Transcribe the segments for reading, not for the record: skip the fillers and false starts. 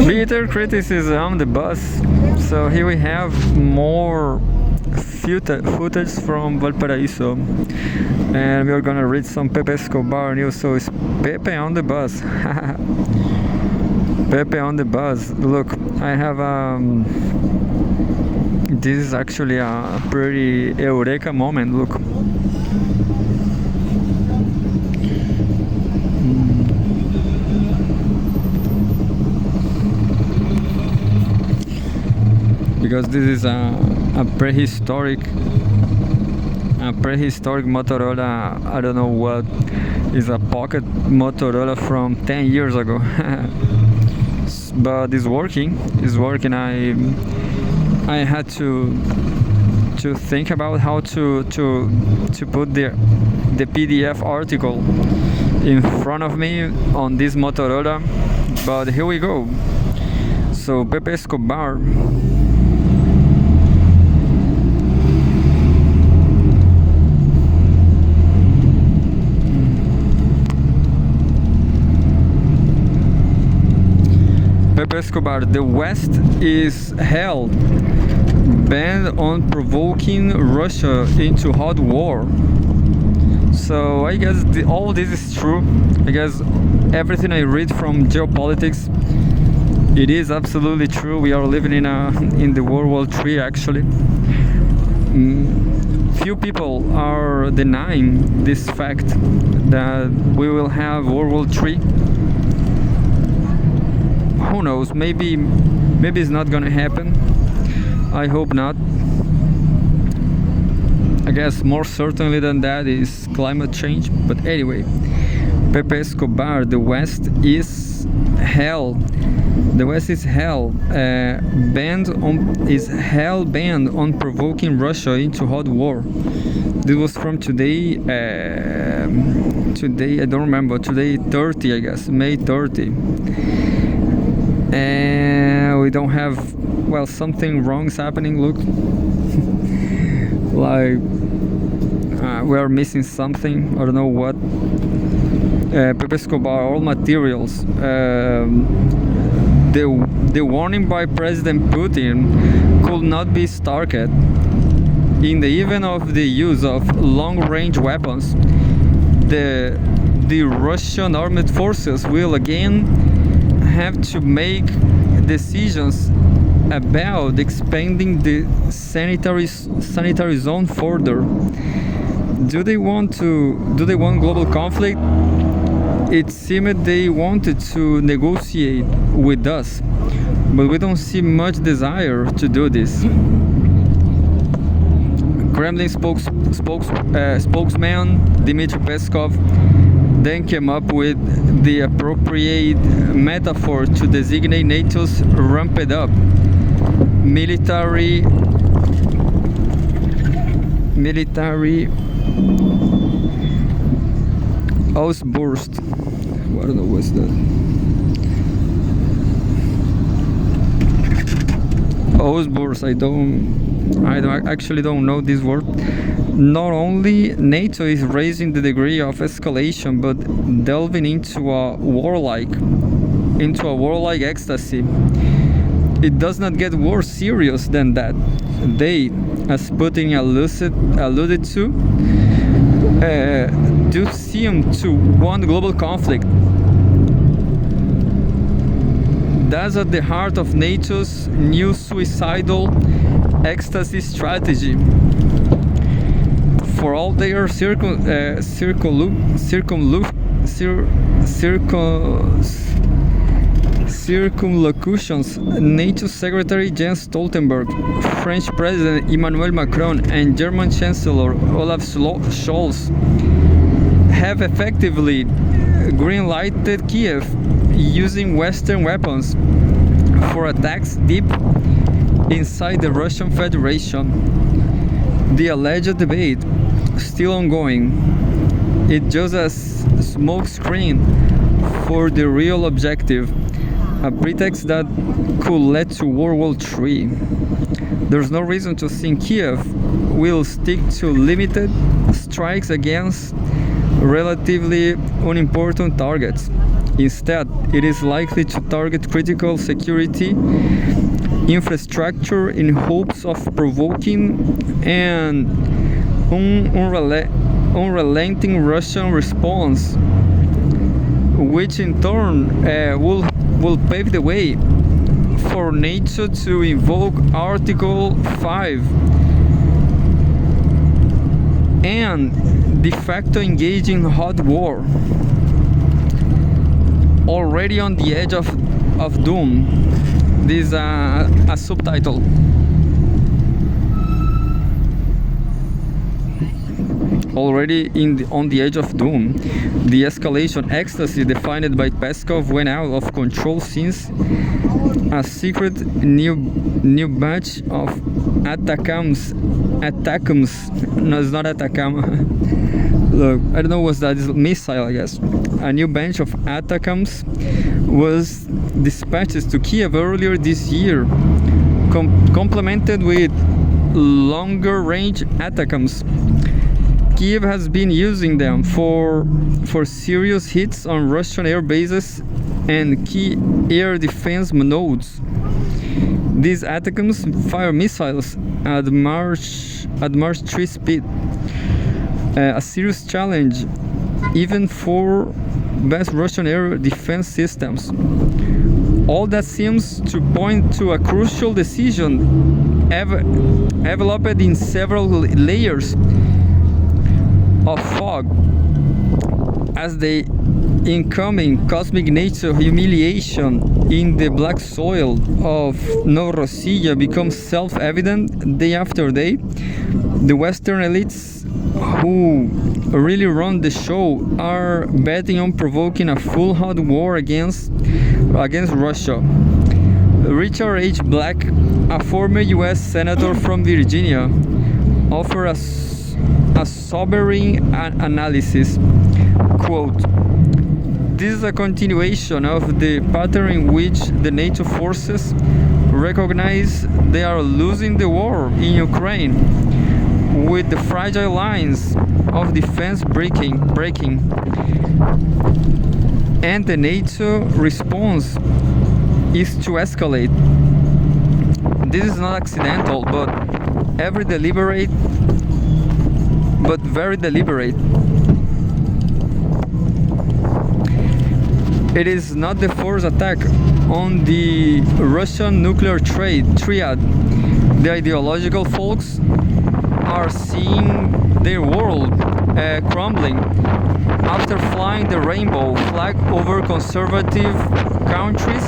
Bitter criticism, the bus. So here we have more footage from Valparaiso, and we are gonna read some Pepe Escobar news. So it's Pepe on the bus. Pepe on the bus. Look, I have this is actually a pretty eureka moment. Look. Because this is a prehistoric Motorola. I don't know what is a pocket Motorola from 10 years ago. But it's working. I had to think about how to put the PDF article in front of me on this Motorola, but here we go. So Pepe Escobar. Pepe Escobar, the West is hell, bent on provoking Russia into hot war. So I guess all this is true. I guess everything I read from geopolitics, it is absolutely true. We are living in the World War III actually. Few people are denying this fact that we will have World War III. Who knows? Maybe it's not gonna happen. I hope not. I guess more certainly than that is climate change. But anyway, Pepe Escobar, the West is hell. The West is hell bent on provoking Russia into hot war. This was from today. Today I don't remember. Today 30, I guess, May 30. And we don't have, well, something wrong's happening. Look, like we are missing something. I don't know what. Pepe Escobar, all materials. The warning by President Putin could not be starker. In the event of the use of long-range weapons, the Russian armed forces will again have to make decisions about expanding the sanitary zone further. Do they want global conflict? It seemed they wanted to negotiate with us, but we don't see much desire to do this. Kremlin spokesman Dmitry Peskov then came up with the appropriate metaphor to designate NATO's ramped up military outburst. I don't know what's that. Outburst. I actually don't know this word. Not only NATO is raising the degree of escalation, but delving into a warlike ecstasy. It does not get more serious than that. They, as Putin alluded to, do seem to want global conflict. That's at the heart of NATO's new suicidal ecstasy strategy. For all their circumlocutions, NATO Secretary Jens Stoltenberg, French President Emmanuel Macron, and German Chancellor Olaf Scholz have effectively green-lighted Kiev using Western weapons for attacks deep inside the Russian Federation. The alleged debate, still ongoing, it's just a smokescreen for the real objective, a pretext that could lead to World War III. There's no reason to think Kiev will stick to limited strikes against relatively unimportant targets. Instead, it is likely to target critical security infrastructure in hopes of provoking an unrelenting Russian response, which in turn will pave the way for NATO to invoke Article 5 and de facto engage in hot war. Already on the edge of doom. This is a subtitle. Already on the edge of doom, the escalation ecstasy defined by Peskov went out of control since a secret new batch of ATACMS. No, it's not ATACM. Look, I don't know what's that. It's a missile, I guess. A new batch of ATACMS was dispatched to Kiev earlier this year, complemented with longer-range ATACMS. Kiev has been using them for serious hits on Russian air bases and key air defense nodes. These ATACMS fire missiles at Mach 3 speed, a serious challenge even for best Russian air defense systems. All that seems to point to a crucial decision developed in several layers of fog as the incoming cosmic NATO humiliation in the black soil of Novorossiya becomes self-evident day after day. The Western elites who really run the show are betting on provoking a full hot war against Russia. Richard H. Black, a former US Senator from Virginia, offered a sobering analysis. Quote, "This is a continuation of the pattern in which the NATO forces recognize they are losing the war in Ukraine, with the fragile lines of defense breaking, and the NATO response is to escalate. This is not accidental, but very deliberate. It is not the first attack on the Russian nuclear triad. The ideological folks are seeing their world crumbling after flying the rainbow flag over conservative countries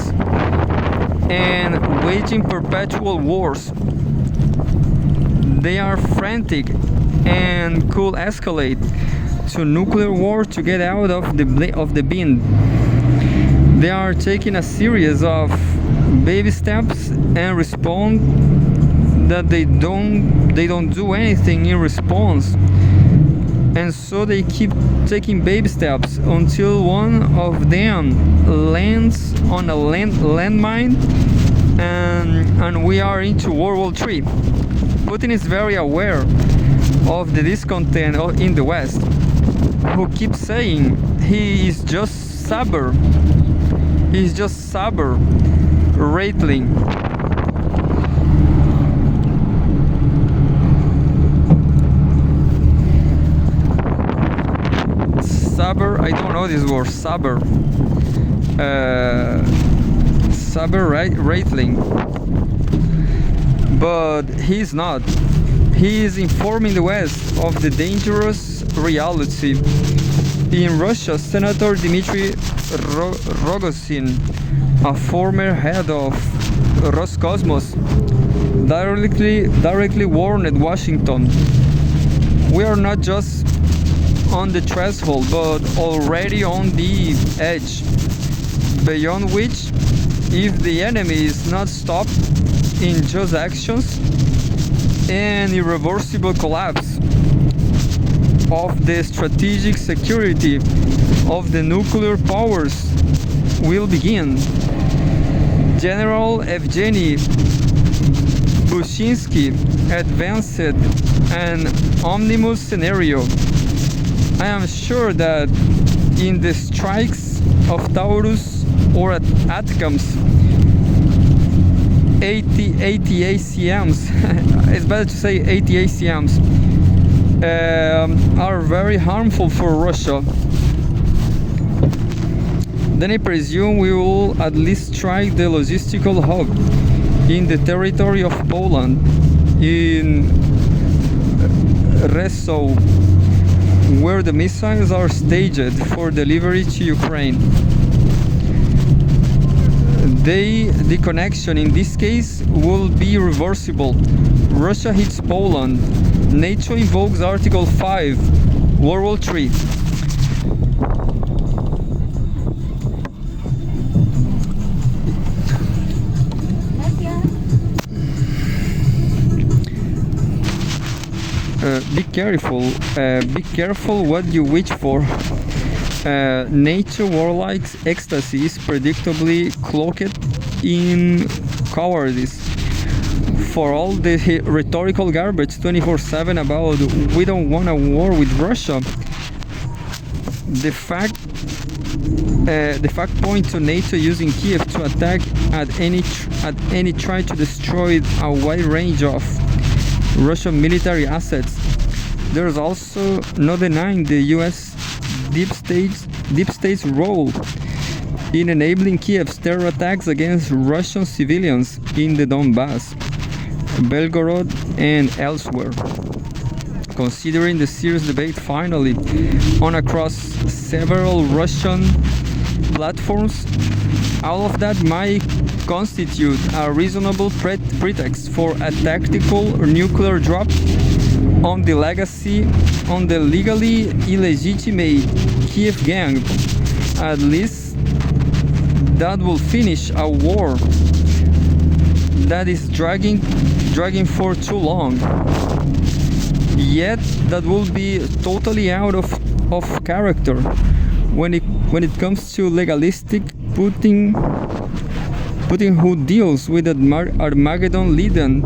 and waging perpetual wars. They are frantic and could escalate to nuclear war to get out of the bin. They are taking a series of baby steps and respond that they don't do anything in response, and so they keep taking baby steps until one of them lands on a landmine, and we are into World War III. Putin is very aware of the discontent in the West, who keeps saying he is just saber. He's just saber rattling. Saber, I don't know this word, saber. Saber rattling. But he's not. He is informing the West of the dangerous reality. In Russia, Senator Dmitry Rogozin, a former head of Roscosmos, directly warned Washington, "We are not just on the threshold, but already on the edge, beyond which, if the enemy is not stopped in just actions, an irreversible collapse of the strategic security of the nuclear powers will begin." General Evgeny Bushinsky advanced an omnibus scenario. "I am sure that in the strikes of Taurus or Atacams, 80 ACMs, it's better to say 80 ACMs, are very harmful for Russia. Then I presume we will at least strike the logistical hub in the territory of Poland, in Rzeszów, where the missiles are staged for delivery to Ukraine. The connection in this case will be reversible. Russia hits Poland. NATO invokes Article 5, World War III. Be careful what you wish for. NATO warlike ecstasy is predictably cloaked in cowardice. For all the rhetorical garbage 24/7 about we don't want a war with Russia, the fact point to NATO using Kiev to attack at any try to destroy a wide range of Russian military assets. There's also no denying the US deep state's role in enabling Kiev's terror attacks against Russian civilians in the Donbass, Belgorod, and elsewhere. Considering the serious debate finally on across several Russian platforms, all of that might constitute a reasonable pretext for a tactical nuclear drop on the legally illegitimate Kiev gang. At least that will finish a war that is dragging for too long. Yet that will be totally out of character when it comes to legalistic Putin who deals with Armageddon-laden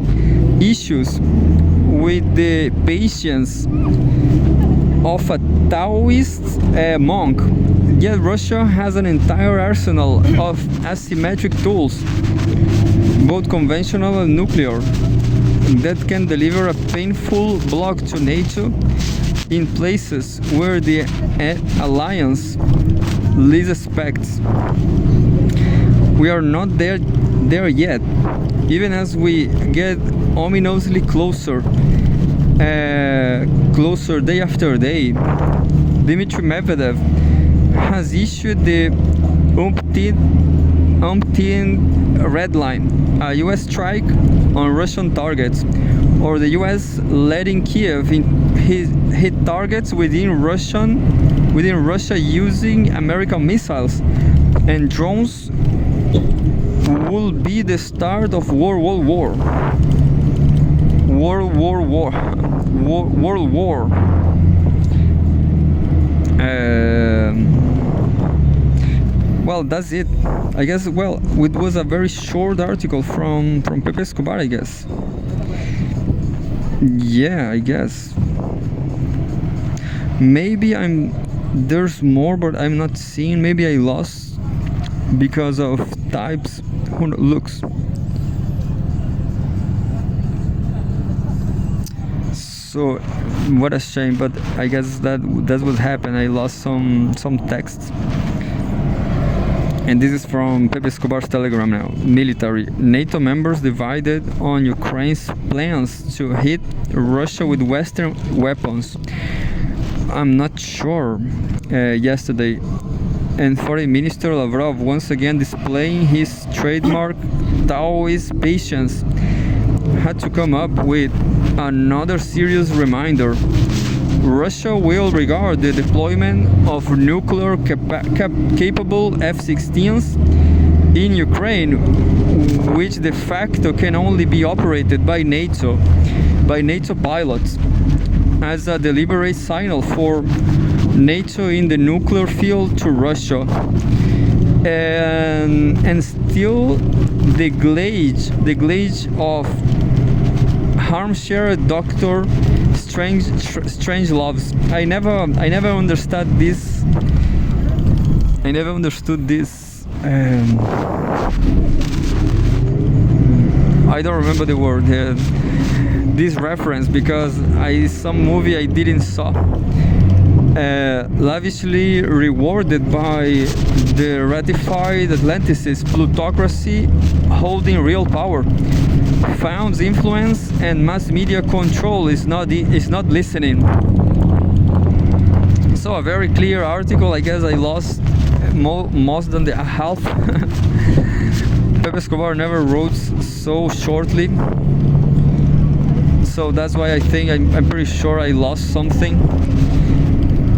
issues with the patience of a Taoist monk. Yet Russia has an entire arsenal of asymmetric tools, both conventional and nuclear, that can deliver a painful blow to NATO in places where the alliance least expects. We are not there yet, even as we get ominously closer day after day. Dmitry Medvedev has issued the umpteenth red line, a US strike on Russian targets, or the US letting Kiev hit targets within Russia using American missiles and drones will be the start of World War. Well, that's it. I guess. Well, it was a very short article from Pepe Escobar, I guess. Yeah, I guess. Maybe there's more, but I'm not seeing. Maybe I lost because of types. Who looks. So, what a shame. But I guess that what happened. I lost some text. And this is from Pepe Escobar's Telegram now. Military. NATO members divided on Ukraine's plans to hit Russia with Western weapons. I'm not sure. Yesterday. And Foreign Minister Lavrov once again displaying his trademark Taoist patience had to come up with another serious reminder. Russia will regard the deployment of nuclear capable F-16s in Ukraine, which de facto can only be operated by NATO pilots, as a deliberate signal for NATO in the nuclear field to Russia. And still the glitch of armchair Dr. Strange loves. I never understood this I never understood this. I don't remember the word. This reference because some movie I didn't saw. Lavishly rewarded by the ratified Atlanticist plutocracy holding real power. Founds influence and mass media control is not listening. So a very clear article. I guess I lost most than the half. Pepe Escobar never wrote so shortly. So that's why I think I'm pretty sure I lost something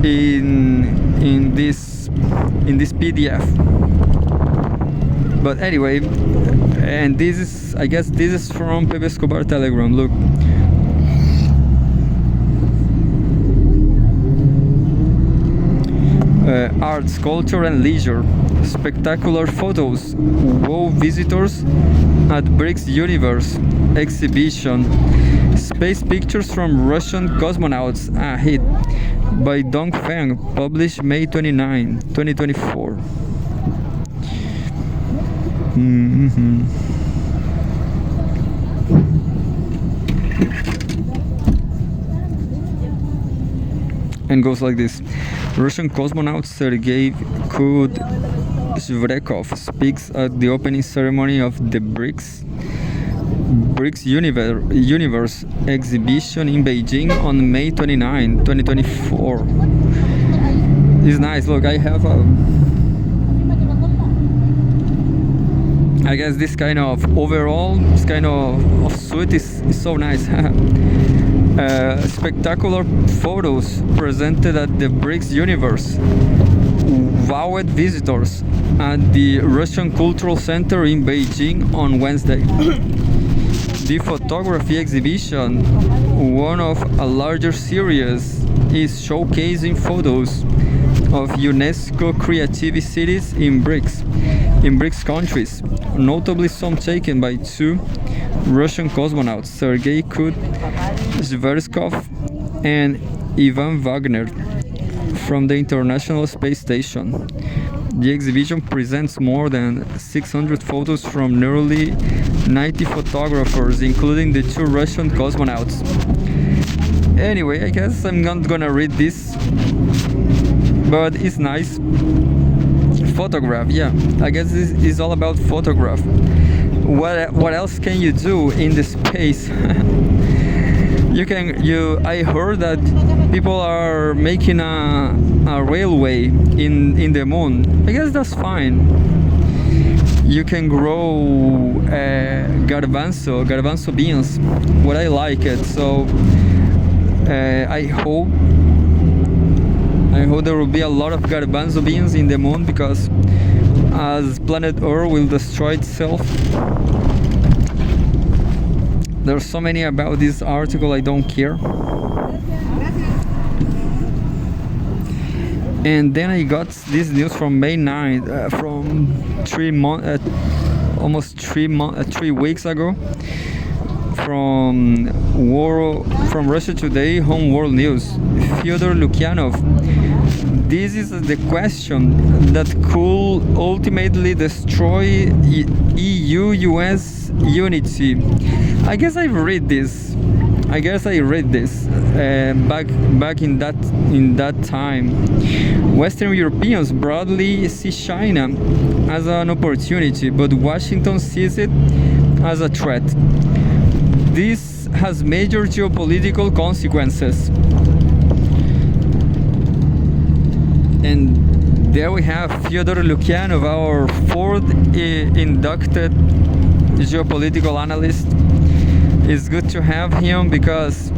in this PDF. But anyway, and I guess this is from Pepe Escobar Telegram. Look. Arts, culture and leisure. Spectacular photos. Wow visitors at BRICS Universe exhibition. Space pictures from Russian cosmonauts. A hit by Dong Feng, published May 29, 2024. And goes like this. Russian cosmonaut Sergei Kudryavtsev speaks at the opening ceremony of the BRICS Universe exhibition in Beijing on May 29, 2024. It's nice. Look, I have I guess this kind of overall, this kind of suit is so nice. Spectacular photos presented at the BRICS Universe. Wowed visitors at the Russian Cultural Center in Beijing on Wednesday. The photography exhibition, one of a larger series, is showcasing photos of UNESCO creative cities in BRICS countries, notably some taken by two Russian cosmonauts, Sergei Kudryavtsev and Ivan Wagner, from the International Space Station. The exhibition presents more than 600 photos from nearly 90 photographers, including the two Russian cosmonauts. Anyway, I guess I'm not gonna read this, but it's nice. Photograph, yeah. I guess this is all about photograph. What else can you do in the space? I heard that people are making a railway in the moon. I guess that's fine. You can grow garbanzo beans. What I like it. So I hope there will be a lot of garbanzo beans in the moon, because as planet Earth will destroy itself. There's so many about this article, I don't care. And then I got this news from May 9th, from 3 weeks ago, from Russia Today, Home World News. Fyodor Lukyanov. This is the question that could ultimately destroy EU-US unity. I guess I read this back in that time. Western Europeans broadly see China as an opportunity, but Washington sees it as a threat. This has major geopolitical consequences. And there we have Fyodor Lukyanov, our fourth inducted geopolitical analyst. It's good to have him because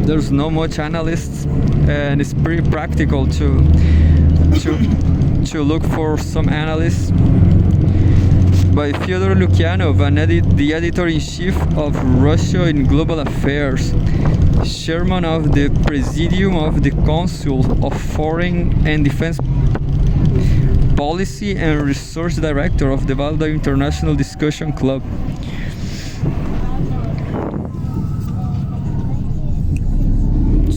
there's no much analysts, and it's pretty practical to look for some analysts. By Fyodor Lukyanov, the editor-in-chief of Russia in Global Affairs, chairman of the Presidium of the Council of Foreign and Defense Policy, and research director of the Valda International Discussion Club.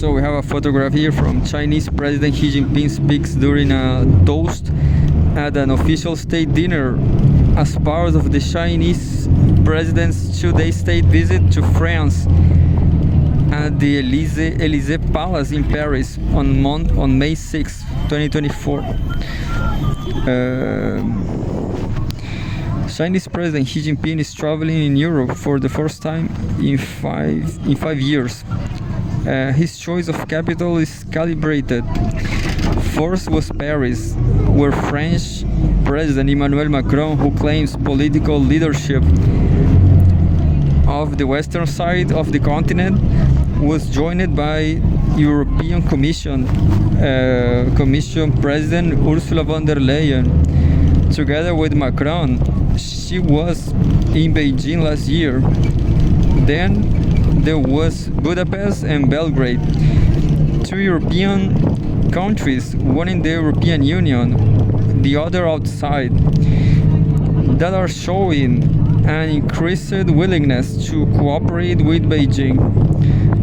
So we have a photograph here from Chinese President Xi Jinping speaks during a toast at an official state dinner as part of the Chinese president's two-day state visit to France at the Elysee Palace in Paris on May 6, 2024. Chinese President Xi Jinping is traveling in Europe for the first time in five years. His choice of capital is calibrated. First was Paris, where French President Emmanuel Macron, who claims political leadership of the western side of the continent, was joined by European Commission President Ursula von der Leyen. Together with Macron, she was in Beijing last year. Then there was Budapest and Belgrade, two European countries, one in the European Union, the other outside, that are showing an increased willingness to cooperate with Beijing.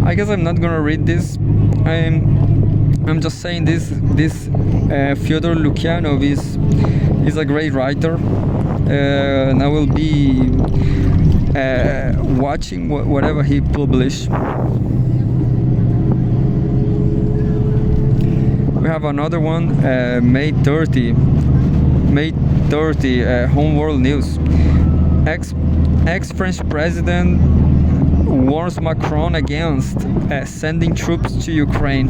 I guess I'm not gonna read this. I'm just saying this. Fyodor Lukyanov is a great writer, and I will be watching whatever he published. We have another one, May 30, Homeworld News. Ex-French president warns Macron against sending troops to Ukraine.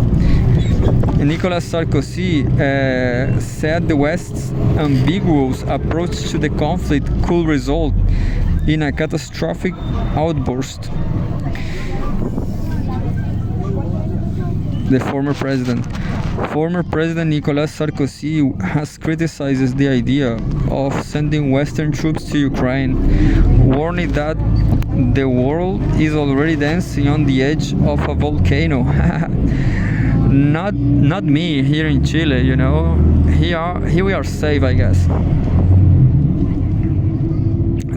Nicolas Sarkozy said the West's ambiguous approach to the conflict could result in a catastrophic outburst. The former President Nicolas Sarkozy has criticized the idea of sending Western troops to Ukraine, warning that the world is already dancing on the edge of a volcano. Not me here in Chile, you know. Here we are safe, I guess.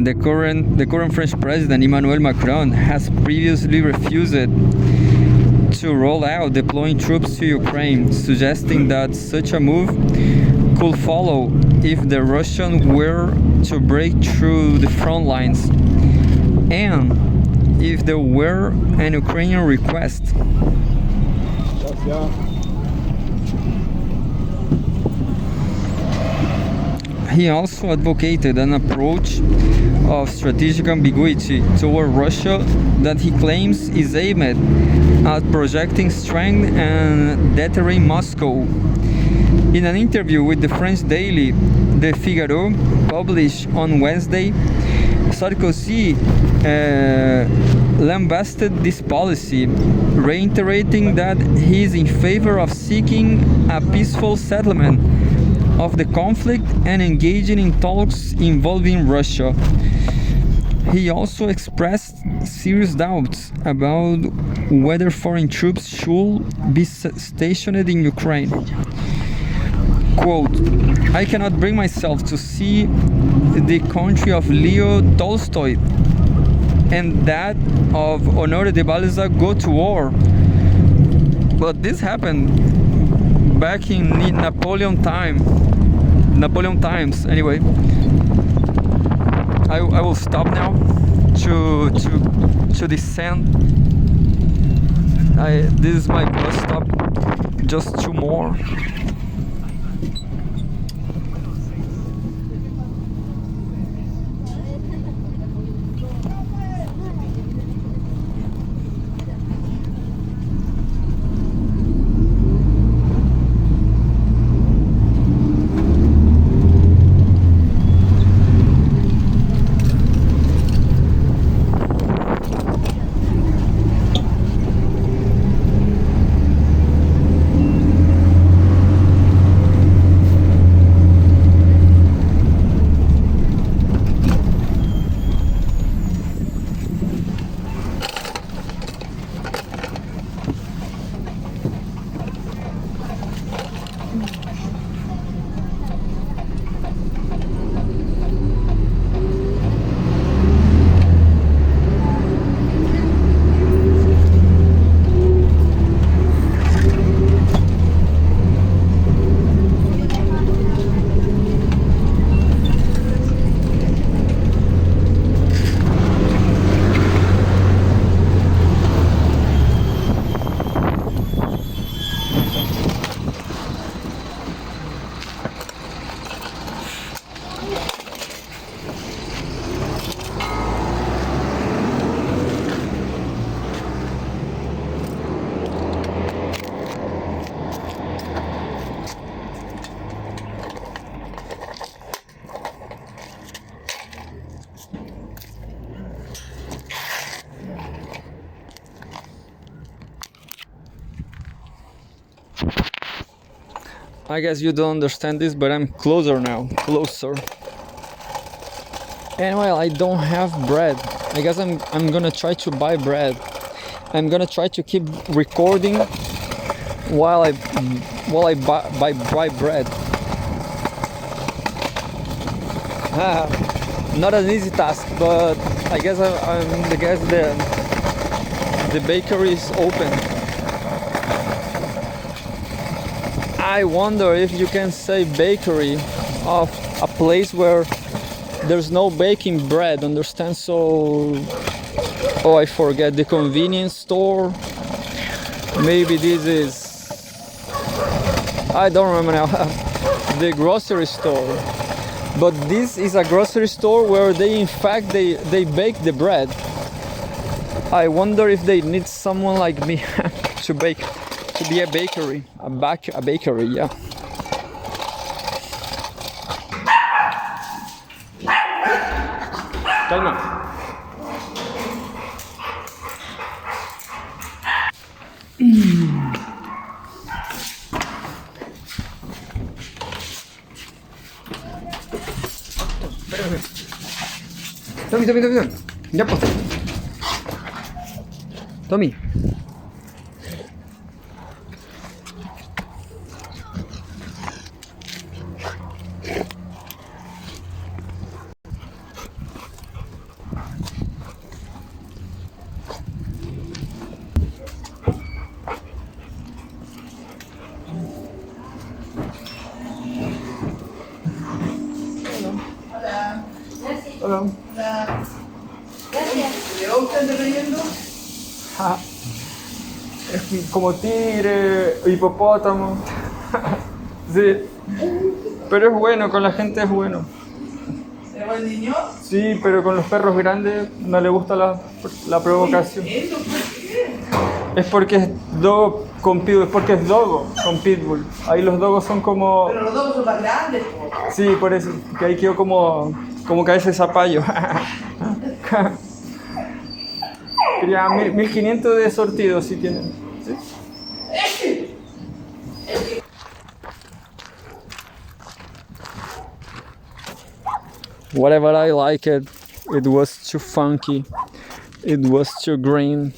The current French President Emmanuel Macron has previously refused to roll out deploying troops to Ukraine, suggesting that such a move could follow if the Russians were to break through the front lines and if there were an Ukrainian request. He also advocated an approach of strategic ambiguity toward Russia that he claims is aimed at projecting strength and deterring Moscow. In an interview with the French daily Le Figaro, published on Wednesday, Sarkozy lambasted this policy, reiterating that he is in favor of seeking a peaceful settlement of the conflict and engaging in talks involving Russia. He also expressed serious doubts about whether foreign troops should be stationed in Ukraine. Quote, "I cannot bring myself to see the country of Leo Tolstoy and that of Honoré de Balzac go to war. But this happened back in Napoleon times. Anyway, I will stop now to descend. This is my bus stop. Just two more. I guess you don't understand this, but I'm closer now. Closer. And well, I don't have bread. I guess I'm gonna try to buy bread. I'm gonna try to keep recording while I buy bread. Not an easy task, but I guess the bakery is open. I wonder if you can say bakery of a place where there's no baking bread, understand? So, oh, I forget, the convenience store. Maybe this is, I don't remember now. The grocery store. But this is a grocery store where they they bake the bread. I wonder if they need someone like me to be a bakery, a bakery, yeah. Calma. Tommy. Ya pues. Tommy. Hola. Hola. Gracias. ¿De dónde estás leyendo? Es como tigre, hipopótamo. Sí. Pero es bueno, con la gente es bueno. ¿Es buen niño? Sí, pero con los perros grandes no le gusta la provocación. ¿Eso por qué? Es porque es dogo con pitbull, es porque es dogo con pitbull. Ahí los dogos son como... Pero los dos son más grandes, po. Sí, por eso, que ahí quedó como cabeza de zapallo. Quería 1500 de sortido si tienen. ¿Sí? Whatever I like it was too funky, it was too green.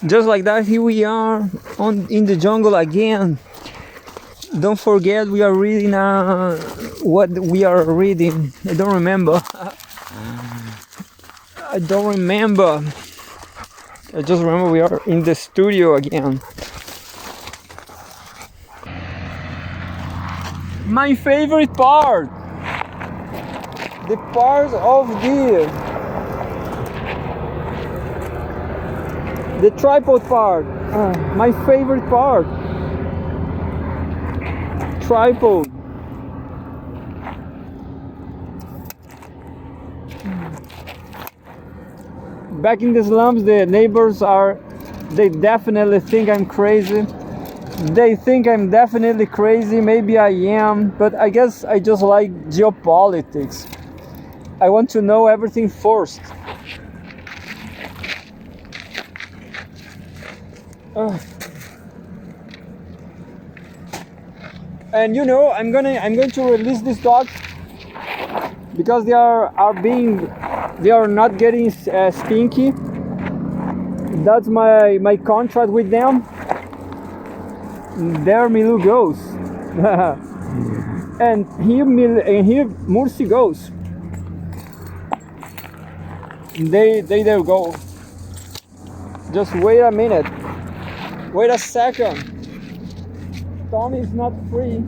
Just like that, here we are in the jungle again. Don't forget, we are reading what we are reading. I don't remember. I just remember we are in the studio again. My favorite part! The part of the tripod part. My favorite part. Tripod. Back in the slums, the neighbors they definitely think I'm crazy. They think I'm definitely crazy, maybe I am, but I guess I just like geopolitics. I want to know everything first. And you know, I'm going to release these dogs because they are not getting stinky. That's my contract with them. There Milu goes. and here Mursi goes. There go. Just wait a minute. Wait a second. Tommy is not free.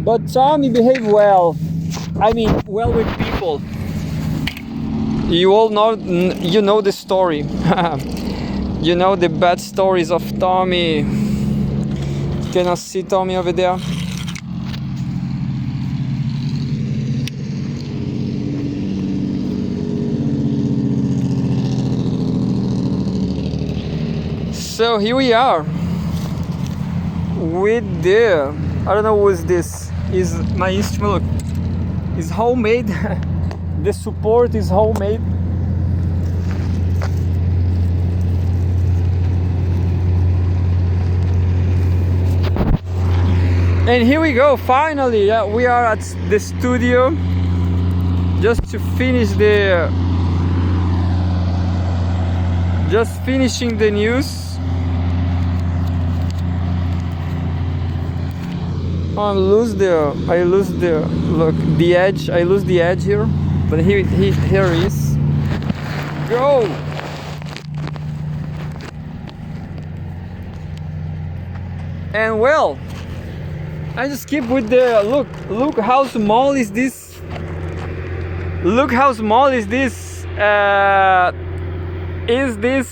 But Tommy behaved well. I mean, well with people. You all know, you know the story. You know the bad stories of Tommy. Can I see Tommy over there? So here we are with the, I don't know what's this, is my instrument. Look, it's homemade. The support is homemade. And here we go, finally, we are at the studio just to finish just finishing the news. I lose the look, the edge. I lose the edge here, but here is. Go. And well, I just keep with the look how small is this. Look how small is this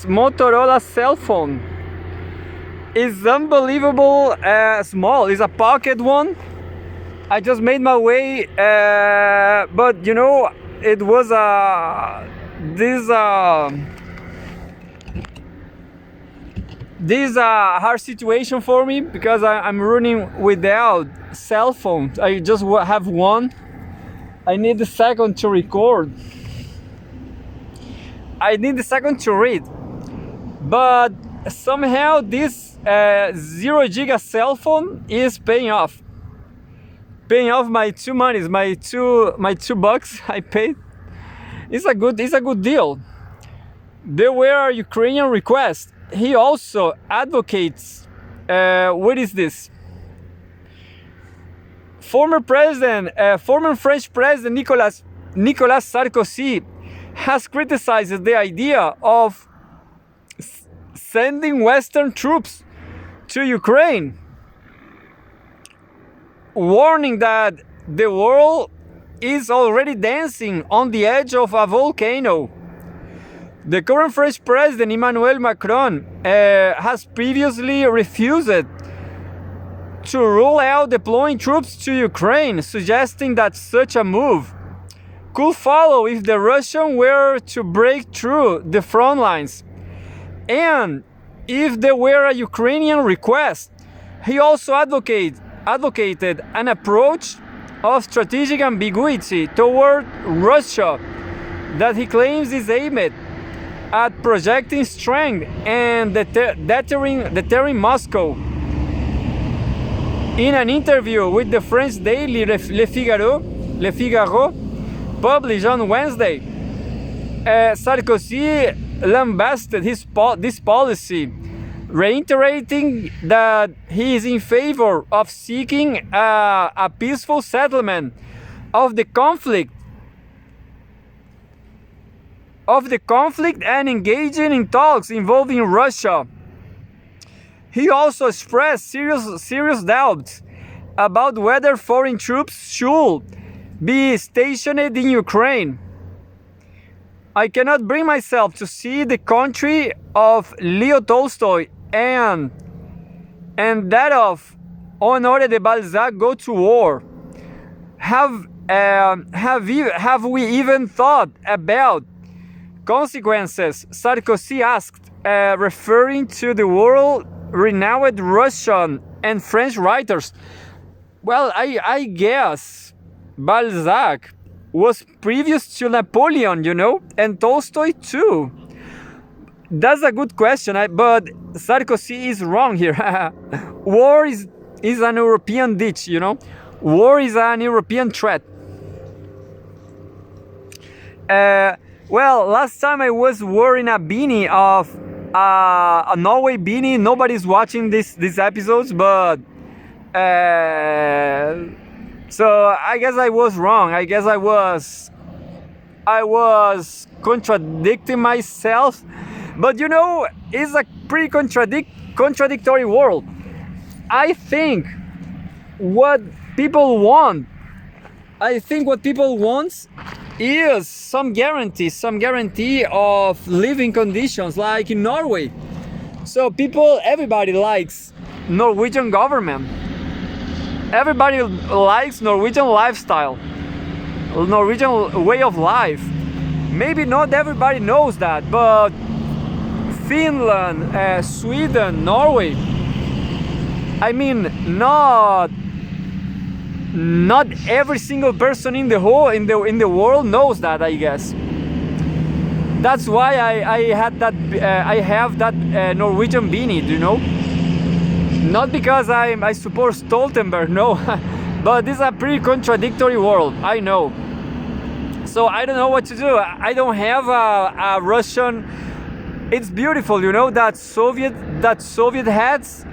Motorola cell phone. It's unbelievable small. It's a pocket one. I just made my way, but you know, it was this hard situation for me because I'm running without cell phone. I just have one. I need the second to record. I need the second to read. But somehow this 0 giga cell phone is paying off. Paying off my two monies, my two bucks I paid. It's a good deal. There were Ukrainian requests. He also advocates. What is this? Former French President Nicolas Sarkozy has criticized the idea of sending Western troops to Ukraine, warning that the world is already dancing on the edge of a volcano. The current French President Emmanuel Macron has previously refused to rule out deploying troops to Ukraine, suggesting that such a move could follow if the Russians were to break through the front lines. And if there were a Ukrainian request, he also advocated an approach of strategic ambiguity toward Russia that he claims is aimed at projecting strength and deterring Moscow. In an interview with the French daily Le Figaro, published on Wednesday, Sarkozy lambasted this policy, reiterating that he is in favor of seeking a peaceful settlement of the conflict and engaging in talks involving Russia. He also expressed serious doubts about whether foreign troops should be stationed in Ukraine. I cannot bring myself to see the country of Leo Tolstoy and that of Honoré de Balzac go to war. Have we even thought about consequences? Sarkozy asked, referring to the world-renowned Russian and French writers. Well, I guess Balzac was previous to Napoleon, you know, and Tolstoy too. That's a good question, but Sarkozy is wrong here. War is an European ditch, you know. War is an European threat. Well, last time I was wearing a beanie of a Norway beanie. Nobody's watching these episodes, but so I guess I was wrong. I guess I was contradicting myself. But you know, it's a pretty contradictory world. I think what people want is some guarantee of living conditions like in Norway. So everybody likes Norwegian government. Everybody likes Norwegian lifestyle, Norwegian way of life. Maybe not everybody knows that, but Finland, Sweden, Norway. I mean, not every single person in the whole in the world knows that, I guess. That's why I have that Norwegian beanie, you know. Not because I support Stoltenberg, no, but this is a pretty contradictory world, I know. So I don't know what to do. I don't have a Russian. It's beautiful, you know, that Soviet hats.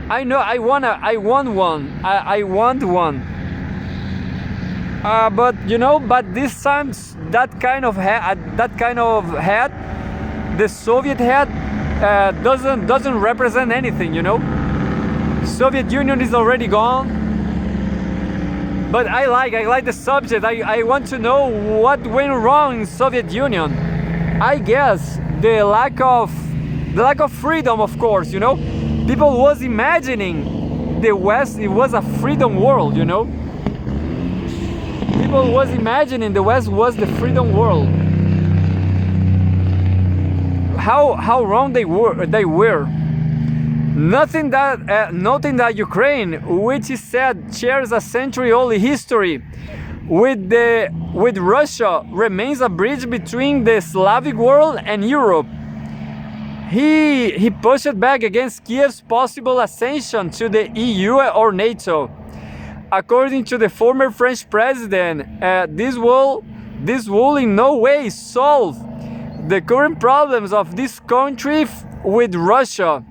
I know I want one. I want one. But you know, but this time that kind of hat, the Soviet hat, doesn't represent anything, you know. Soviet Union is already gone. But I like the subject. I want to know what went wrong in Soviet Union. I guess the lack of freedom, of course, you know. People was imagining the West, it was a freedom world, you know. People was imagining the West was the freedom world. How wrong they were. Noting that Ukraine, which is said shares a century-old history with Russia, remains a bridge between the Slavic world and Europe. He pushed back against Kiev's possible ascension to the EU or NATO. According to the former French president, this will in no way solve the current problems of this country with Russia,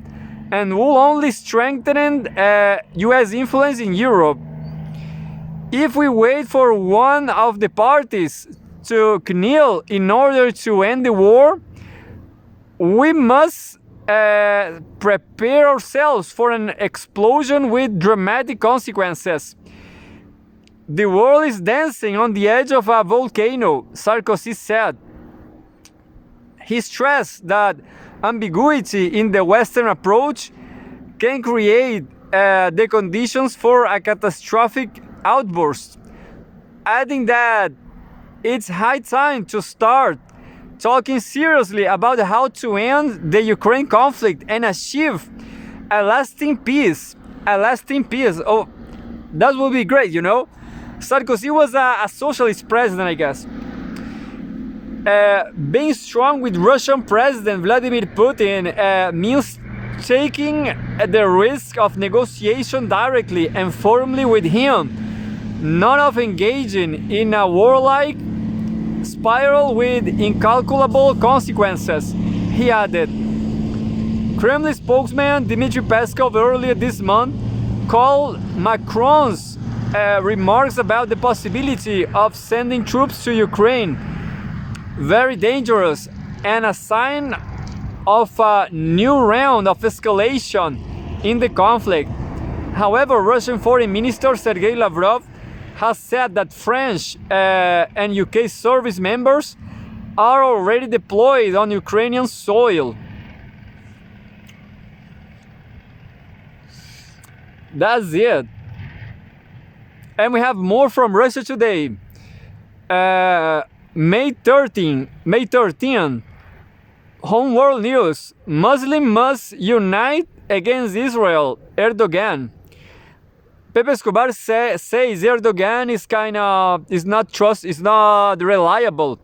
and will only strengthen US influence in Europe. If we wait for one of the parties to kneel in order to end the war, we must prepare ourselves for an explosion with dramatic consequences. The world is dancing on the edge of a volcano, Sarkozy said. He stressed that ambiguity in the Western approach can create the conditions for a catastrophic outburst, adding that it's high time to start talking seriously about how to end the Ukraine conflict and achieve a lasting peace. Oh, that would be great, you know. Sarkozy was a socialist president, I guess. Being strong with Russian President Vladimir Putin means taking the risk of negotiation directly and firmly with him, not of engaging in a warlike spiral with incalculable consequences, he added. Kremlin spokesman Dmitry Peskov earlier this month called Macron's remarks about the possibility of sending troops to Ukraine very dangerous and a sign of a new round of escalation in the conflict. However, Russian Foreign Minister Sergei Lavrov has said that French and UK service members are already deployed on Ukrainian soil. That's it. And we have more from Russia today. May 13, Home World News. Muslims must unite against Israel, Erdogan. Pepe Escobar says Erdogan is not reliable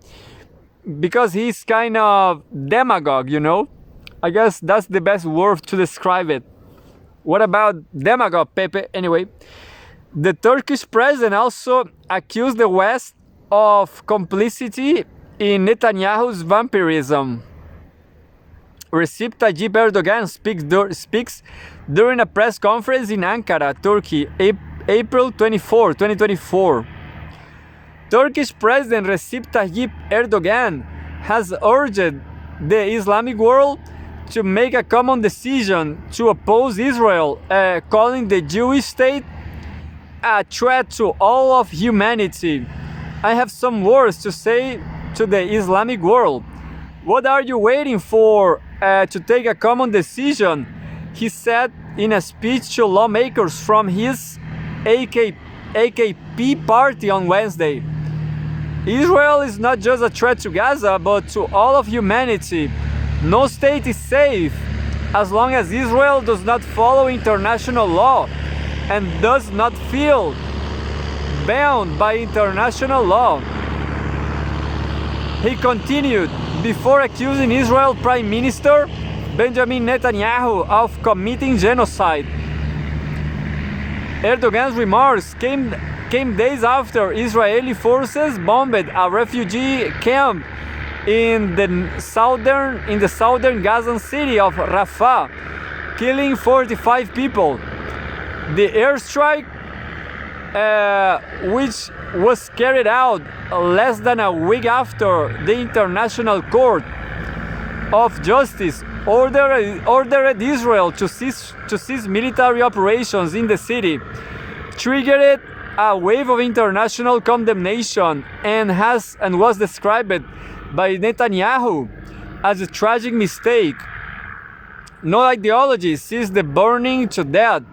because he's kind of demagogue, you know. I guess that's the best word to describe it. What about demagogue, Pepe? Anyway, the Turkish president also accused the West of complicity in Netanyahu's vampirism. Recep Tayyip Erdogan speaks during a press conference in Ankara, Turkey, April 24, 2024. Turkish President Recep Tayyip Erdogan has urged the Islamic world to make a common decision to oppose Israel, calling the Jewish state a threat to all of humanity. I have some words to say to the Islamic world. What are you waiting for to take a common decision? He said in a speech to lawmakers from his AKP party on Wednesday. Israel is not just a threat to Gaza, but to all of humanity. No state is safe as long as Israel does not follow international law and does not feel bound by international law. He continued, before accusing Israel Prime Minister Benjamin Netanyahu of committing genocide. Erdogan's remarks came days after Israeli forces bombed a refugee camp in the southern Gazan city of Rafah, killing 45 people. The airstrike, which was carried out less than a week after the International Court of Justice ordered Israel to cease military operations in the city, triggered a wave of international condemnation and was described by Netanyahu as a tragic mistake. No ideology sees the burning to death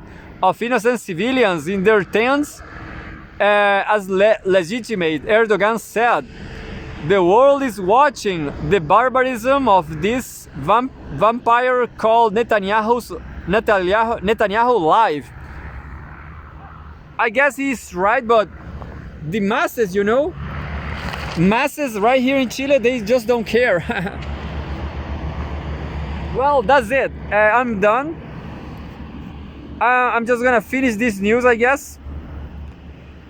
of innocent civilians in their tents as legitimate, Erdogan said. The world is watching the barbarism of this vampire called Netanyahu live. I guess he's right, but the masses, masses right here in Chile, they just don't care. Well, that's it. I'm done. I'm just gonna finish this news, I guess.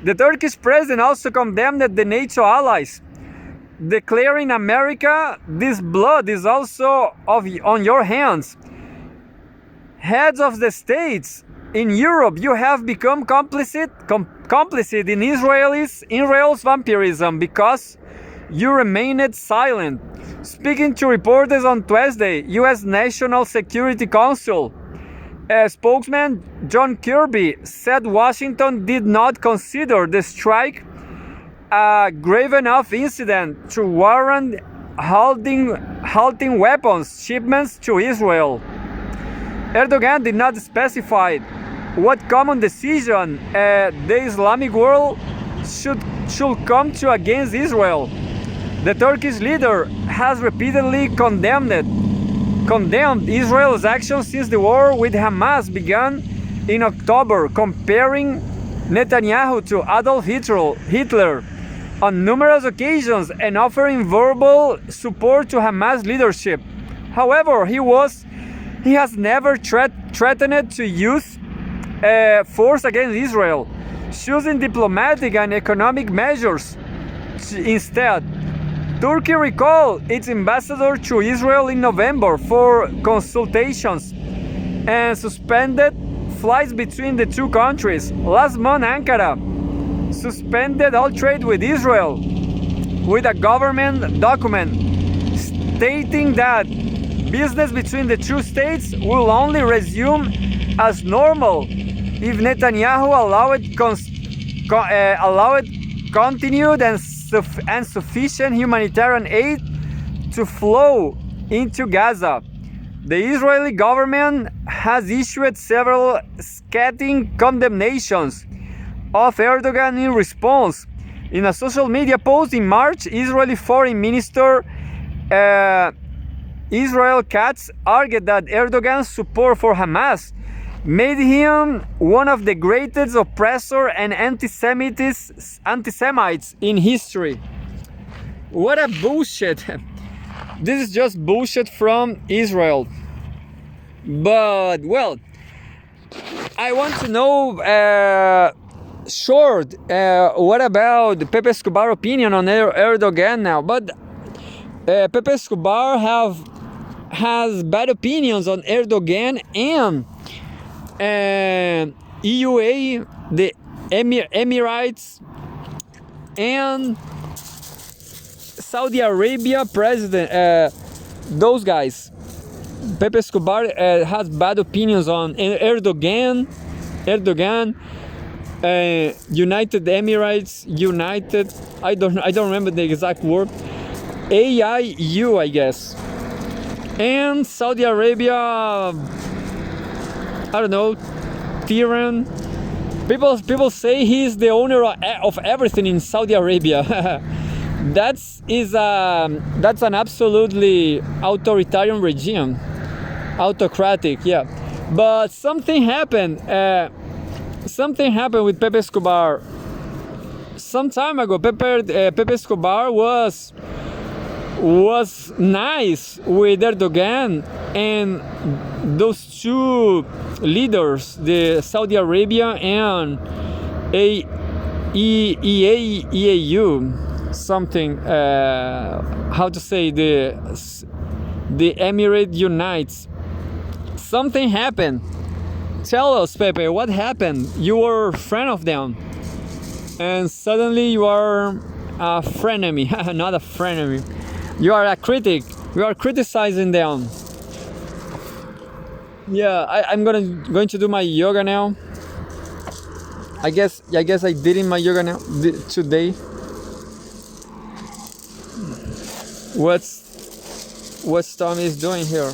The Turkish president also condemned the NATO allies, declaring, America, this blood is also on your hands. Heads of the states in Europe, you have become complicit in Israel's vampirism because you remained silent. Speaking to reporters on Tuesday, U.S. National Security Council spokesman John Kirby said Washington did not consider the strike a grave enough incident to warrant halting weapons shipments to Israel. Erdogan did not specify what common decision the Islamic world should come to against Israel. The Turkish leader has repeatedly condemned Israel's actions since the war with Hamas began in October, comparing Netanyahu to Adolf Hitler on numerous occasions and offering verbal support to Hamas leadership. However, he has never threatened to use force against Israel, choosing diplomatic and economic measures instead. Turkey recalled its ambassador to Israel in November for consultations and suspended flights between the two countries. Last month, Ankara suspended all trade with Israel with a government document stating that business between the two states will only resume as normal if Netanyahu allowed continued and sufficient humanitarian aid to flow into Gaza. The Israeli government has issued several scathing condemnations of Erdogan in response. In a social media post in March, Israeli Foreign Minister Israel Katz argued that Erdogan's support for Hamas made him one of the greatest oppressors and anti-Semites in history. What a bullshit. This is just bullshit from Israel. But, well, I want to know what about Pepe Escobar opinion on Erdogan now? But Pepe Escobar has bad opinions on Erdogan and EUA, the Emirates, and Saudi Arabia president. Those guys. Pepe Escobar has bad opinions on Erdogan, United Emirates, I don't remember the exact word. AIU, I guess. And Saudi Arabia, I don't know, Tehran. People say he's the owner of everything in Saudi Arabia. That's an absolutely authoritarian regime, autocratic, yeah. But something happened. Something happened with Pepe Escobar some time ago. Pepe Escobar was nice with Erdogan and those two leaders, the Saudi Arabia and EAU, something. How to say, the Emirate Unites. Something happened. Tell us, Pepe, what happened? You were a friend of them, and suddenly you are a frenemy. Not a frenemy. You are a critic. You are criticizing them. Yeah, I'm going to do my yoga now. I guess I did in my yoga now today. What's Tommy is doing here?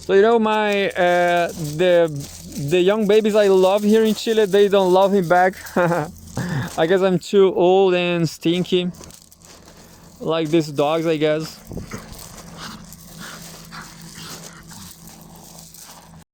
So you know, my the young babies I love here in Chile, they don't love me back. I guess I'm too old and stinky, like these dogs, I guess.